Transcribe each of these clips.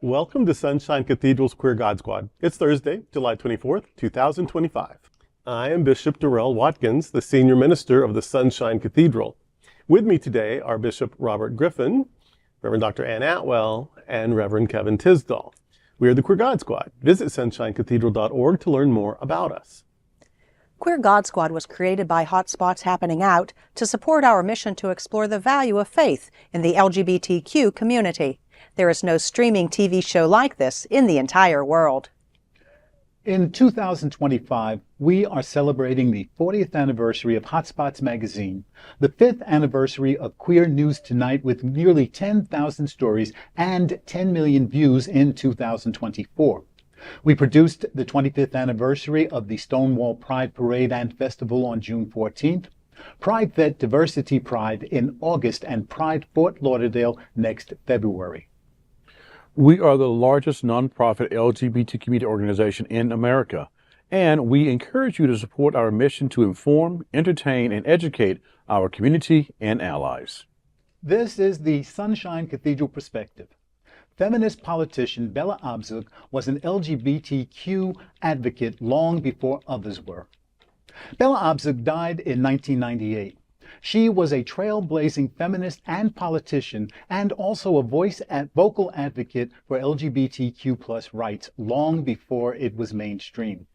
Welcome to Sunshine Cathedral's Queer God Squad. It's Thursday, July 24th, 2025. I am Bishop Darrell Watkins, the Senior Minister of the Sunshine Cathedral. With me today are Bishop Robert Griffin, Reverend Dr. Ann Atwell, and Reverend Kevin Tisdall. We are the Queer God Squad. Visit sunshinecathedral.org to learn more about us. Queer God Squad was created by Hotspots Happening Out to support our mission to explore the value of faith in the LGBTQ community. There is no streaming TV show like this in the entire world. In 2025, we are celebrating the 40th anniversary of Hotspots magazine, the 5th anniversary of Queer News Tonight with nearly 10,000 stories and 10 million views in 2024. We produced the 25th anniversary of the Stonewall Pride Parade and Festival on June 14th, Pride Vet Diversity Pride in August, and Pride Fort Lauderdale next February. We are the largest nonprofit LGBT community organization in America, and we encourage you to support our mission to inform, entertain, and educate our community and allies. This is the Sunshine Cathedral Perspective. Feminist politician Bella Abzug was an LGBTQ advocate long before others were. Bella Abzug died in 1998. She was a trailblazing feminist and politician, and also a vocal advocate for LGBTQ+ rights long before it was mainstream.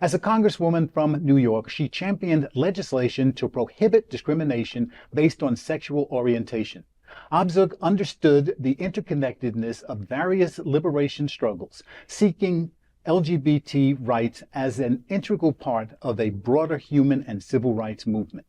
As a Congresswoman from New York, she championed legislation to prohibit discrimination based on sexual orientation. Abzug understood the interconnectedness of various liberation struggles, seeking LGBT rights as an integral part of a broader human and civil rights movement.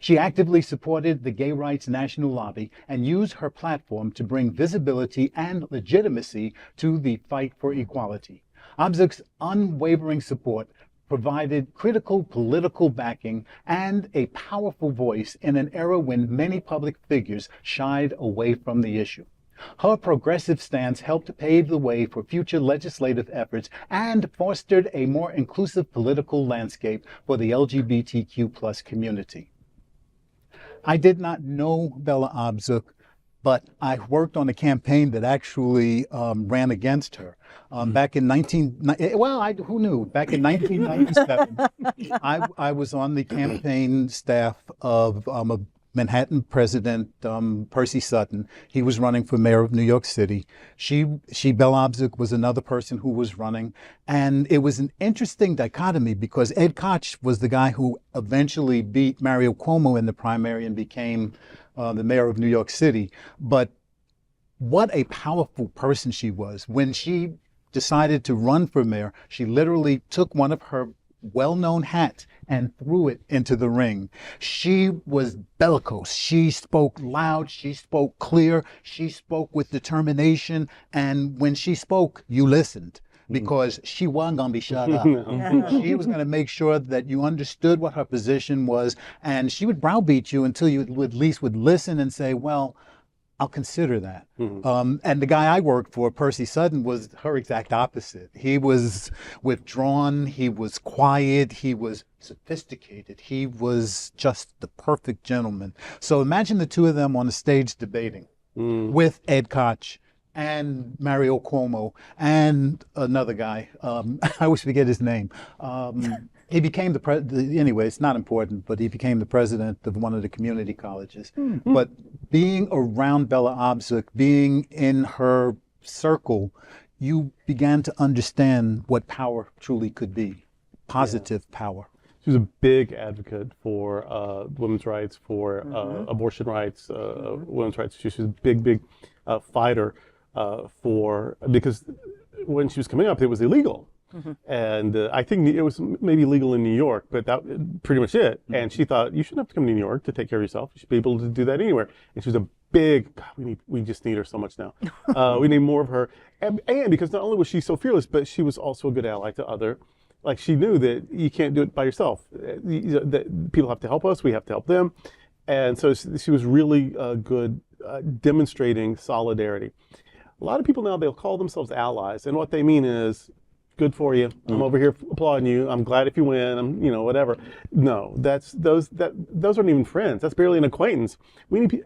She actively supported the Gay Rights National Lobby and used her platform to bring visibility and legitimacy to the fight for equality. Abzug's unwavering support provided critical political backing and a powerful voice in an era when many public figures shied away from the issue. Her progressive stance helped pave the way for future legislative efforts and fostered a more inclusive political landscape for the LGBTQ+ community. I did not know Bella Abzug, but I worked on a campaign that actually ran against her. Back in who knew? Back in 1997, I was on the campaign staff of a Manhattan president, Percy Sutton. He was running for mayor of New York City. Bella Abzug was another person who was running. And it was an interesting dichotomy because Ed Koch was the guy who eventually beat Mario Cuomo in the primary and became the mayor of New York City. But what a powerful person she was. When she decided to run for mayor, she literally took one of her well-known hats and threw it into the ring. She was bellicose. She spoke loud. She spoke clear. She spoke with determination. And when she spoke, you listened, because she wasn't going to be shut up. She was going to make sure that you understood what her position was, and she would browbeat you until you at least would listen and say, well, I'll consider that. And the guy I worked for, Percy Sutton, was her exact opposite. He was withdrawn, he was quiet, he was sophisticated, he was just the perfect gentleman. So imagine the two of them on the stage debating with Ed Koch and Mario Cuomo and another guy. I always forget his name. He became anyway, it's not important, but he became the president of one of the community colleges. But being around Bella Abzug, being in her circle, you began to understand what power truly could be, positive power. She was a big advocate for women's rights, for abortion rights, women's rights. She was a big fighter because when she was coming up, it was illegal. And I think it was maybe legal in New York, but that pretty much it. And she thought, you shouldn't have to come to New York to take care of yourself. You should be able to do that anywhere. And she was a big, God, we just need her so much now. We need more of her. And because not only was she so fearless, but she was also a good ally to other. Like, she knew that you can't do it by yourself. That people have to help us, we have to help them. And so she was really good demonstrating solidarity. A lot of people now, they'll call themselves allies. And what they mean is, good for you. I'm over here applauding you. I'm glad if you win. I'm, whatever. No, those aren't even friends. That's barely an acquaintance. We need,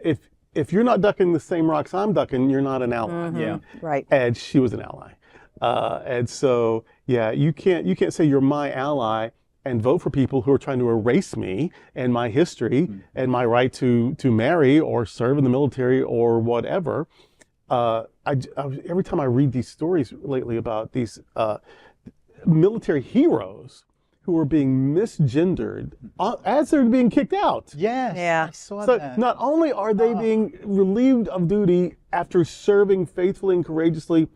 if you're not ducking the same rocks I'm ducking, you're not an ally. Yeah. Right. And she was an ally. And so, yeah, you can't say you're my ally and vote for people who are trying to erase me and my history and my right to marry or serve in the military or whatever. Every time I read these stories lately about these military heroes who are being misgendered as they're being kicked out. Yes. Yeah. I saw So that. not only are they being relieved of duty after serving faithfully and courageously,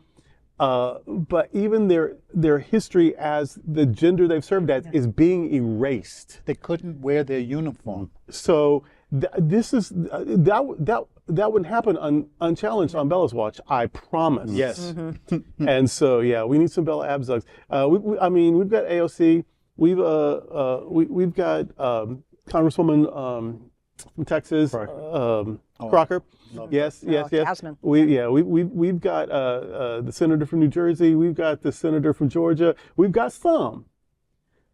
but even their history as the gender they've served as is being erased. They couldn't wear their uniform. So this is that wouldn't happen unchallenged on Bella's watch, I promise. Yes. And so yeah, we need some Bella Abzugs. I mean, we've got AOC. We've got Congresswoman from Texas, Crocker. Yes. Jasmine. We've got the senator from New Jersey. We've got the senator from Georgia. We've got some,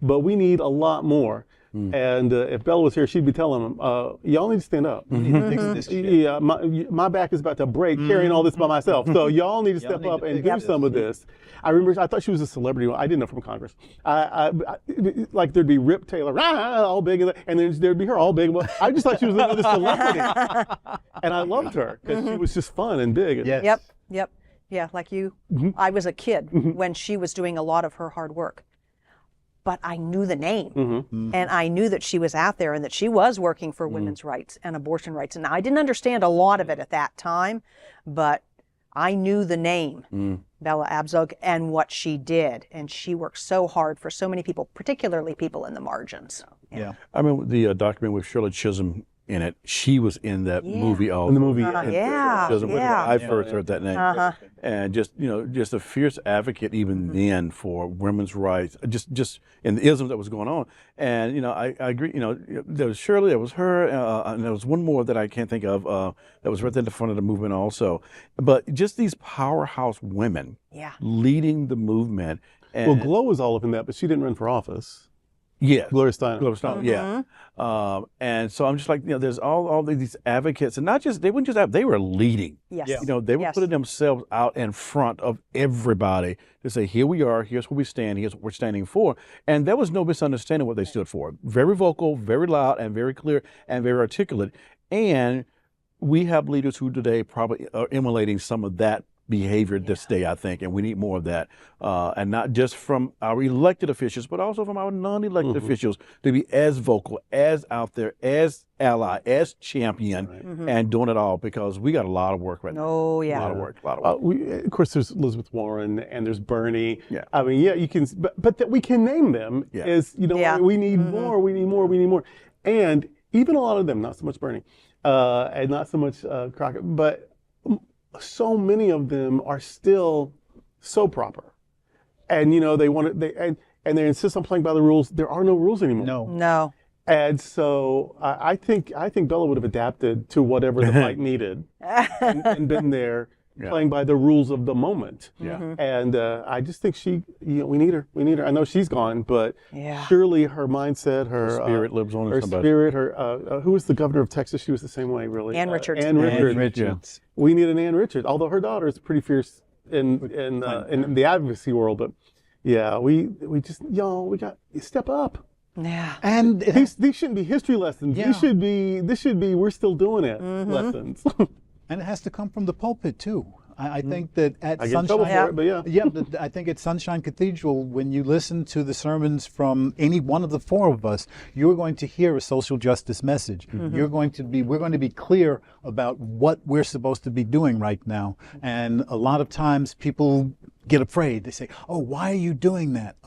but we need a lot more. And if Bella was here, she'd be telling them, y'all need to stand up. We need to fix this shit. Yeah, my back is about to break carrying all this by myself. So y'all need to step need up to and fix do some of this. I remember, I thought she was a celebrity. I didn't know from Congress. Like there'd be Rip Taylor, all big, and then there'd be her all big. I just thought she was another celebrity. And I loved her because she was just fun and big. Yes. Yep. Yeah, like you. I was a kid when she was doing a lot of her hard work. But I knew the name, and I knew that she was out there and that she was working for women's rights and abortion rights. And I didn't understand a lot of it at that time, but I knew the name, Bella Abzug, and what she did. And she worked so hard for so many people, particularly people in the margins. Yeah. I mean, the document with Shirley Chisholm in it, she was in that movie also. In the movie, Yeah. Chisholm, when I first heard that name. And just, just a fierce advocate even then for women's rights, just in the isms that was going on. And, I agree, there was Shirley, there was her, and there was one more that I can't think of that was right there in the front of the movement also. But just these powerhouse women leading the movement. And, well, Glow was all up in that, but she didn't run for office. Yes. Gloria Steinem. Gloria Steinem, yeah. And so I'm just like, there's all these advocates, and they wouldn't just have, they were leading. Yes. Yeah. They were putting themselves out in front of everybody to say, here we are, here's where we stand, here's what we're standing for. And there was no misunderstanding what they stood for. Very vocal, very loud, and very clear, and very articulate. And we have leaders who today probably are emulating some of that behavior this day, I think, and we need more of that, and not just from our elected officials, but also from our non-elected officials to be as vocal, as out there, as ally, as champion, and doing it all, because we got a lot of work right now. Oh, yeah. A lot of work. Of course, there's Elizabeth Warren and there's Bernie. Yeah. I mean, you can, but that we can name them as, we need more, we need more, we need more. And even a lot of them, not so much Bernie, and not so much Crockett, but so many of them are still so proper, and they want to, and they insist on playing by the rules. There are no rules anymore. No. And so I think Bella would have adapted to whatever the fight needed, and been there playing by the rules of the moment. Yeah. And I just think we need her. We need her. I know she's gone, but Yeah. surely her mindset, her spirit lives on in her somebody. spirit, her who was the governor of Texas? She was the same way, really. Ann Richards. Ann Richards. Richards. We need an Ann Richards, although her daughter is pretty fierce in the advocacy world. But yeah, we just we got step up. Yeah. And These shouldn't be history lessons. Yeah. This should be we're still doing it lessons. And it has to come from the pulpit too. I think that at I get in trouble for it, but yeah. but I think at Sunshine Cathedral, when you listen to the sermons from any one of the four of us, you're going to hear a social justice message. We're going to be clear about what we're supposed to be doing right now. And a lot of times people get afraid. They say, "Oh, why are you doing that?"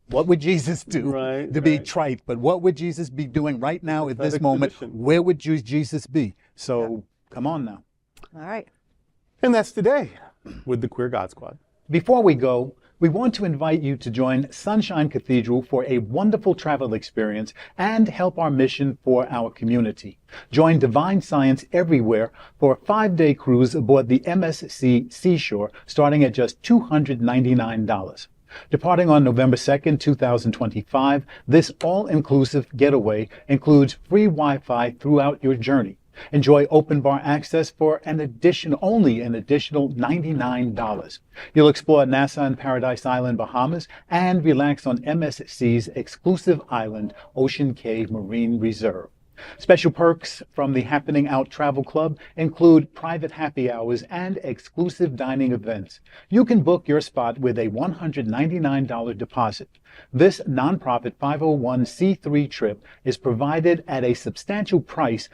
What would Jesus do? Right, To be trite, but what would Jesus be doing right now at this Prophetic moment? tradition. Where would Jesus be? So come on now. All right. And that's today with the Queer God Squad. Before we go, we want to invite you to join Sunshine Cathedral for a wonderful travel experience and help our mission for our community. Join Divine Science Everywhere for a 5-day cruise aboard the MSC Seashore starting at just $299. Departing on November 2nd, 2025, this all-inclusive getaway includes free Wi-Fi throughout your journey. Enjoy open bar access for only an additional $99. You'll explore Nassau and Paradise Island, Bahamas, and relax on MSC's exclusive island, Ocean Cay Marine Reserve. Special perks from the Happening Out Travel Club include private happy hours and exclusive dining events. You can book your spot with a $199 deposit. This nonprofit 501c3 trip is provided at a substantial price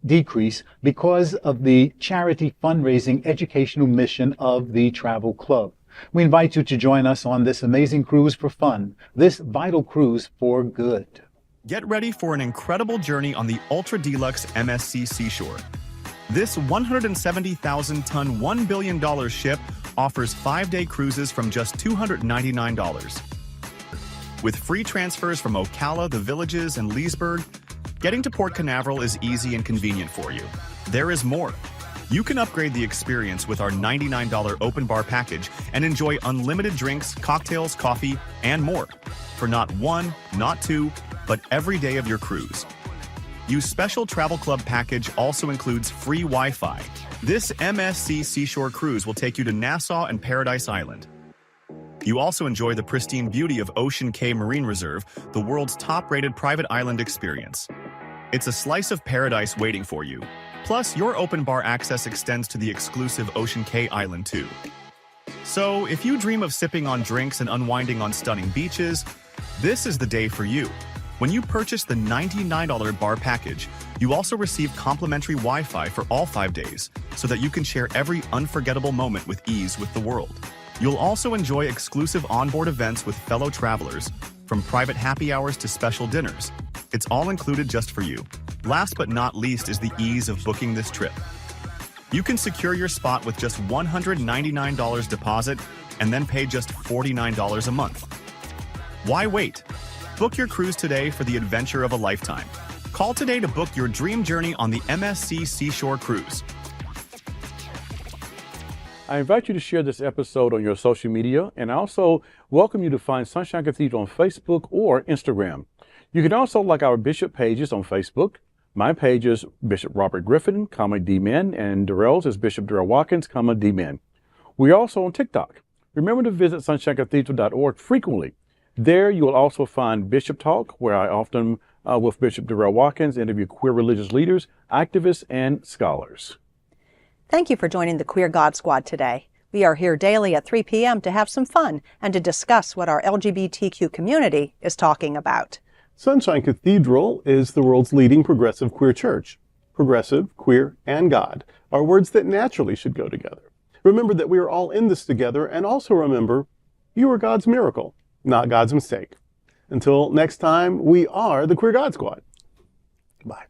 decrease because of the charity fundraising educational mission of the travel club. We invite you to join us on this amazing cruise for fun, this vital cruise for good. Get ready for an incredible journey on the Ultra Deluxe MSC Seashore. This 170,000-ton, $1 billion ship offers 5-day cruises from just $299. With free transfers from Ocala, the Villages, and Leesburg, getting to Port Canaveral is easy and convenient for you. There is more. You can upgrade the experience with our $99 open bar package and enjoy unlimited drinks, cocktails, coffee, and more for not one, not two, but every day of your cruise. Your special travel club package also includes free Wi-Fi. This MSC Seashore cruise will take you to Nassau and Paradise Island. You also enjoy the pristine beauty of Ocean Cay Marine Reserve, the world's top-rated private island experience. It's a slice of paradise waiting for you. Plus, your open bar access extends to the exclusive Ocean Cay Island too. So, if you dream of sipping on drinks and unwinding on stunning beaches, this is the day for you. When you purchase the $99 bar package, you also receive complimentary Wi-Fi for all 5 days, so that you can share every unforgettable moment with ease with the world. You'll also enjoy exclusive onboard events with fellow travelers, from private happy hours to special dinners. It's all included just for you. Last but not least is the ease of booking this trip. You can secure your spot with just $199 deposit and then pay just $49 a month. Why wait? Book your cruise today for the adventure of a lifetime. Call today to book your dream journey on the MSC Seashore Cruise. I invite you to share this episode on your social media, and I also welcome you to find Sunshine Cathedral on Facebook or Instagram. You can also like our Bishop pages on Facebook. My page is Bishop Robert Griffin, D-Men, and Darrell's is Bishop Darrell Watkins, D-Men. We're also on TikTok. Remember to visit sunshinecathedral.org frequently. There you will also find Bishop Talk, where I often, with Bishop Darrell Watkins, interview queer religious leaders, activists, and scholars. Thank you for joining the Queer God Squad today. We are here daily at 3 p.m. to have some fun and to discuss what our LGBTQ community is talking about. Sunshine Cathedral is the world's leading progressive queer church. Progressive, queer, and God are words that naturally should go together. Remember that we are all in this together, and also remember, you are God's miracle, not God's mistake. Until next time, we are the Queer God Squad. Bye.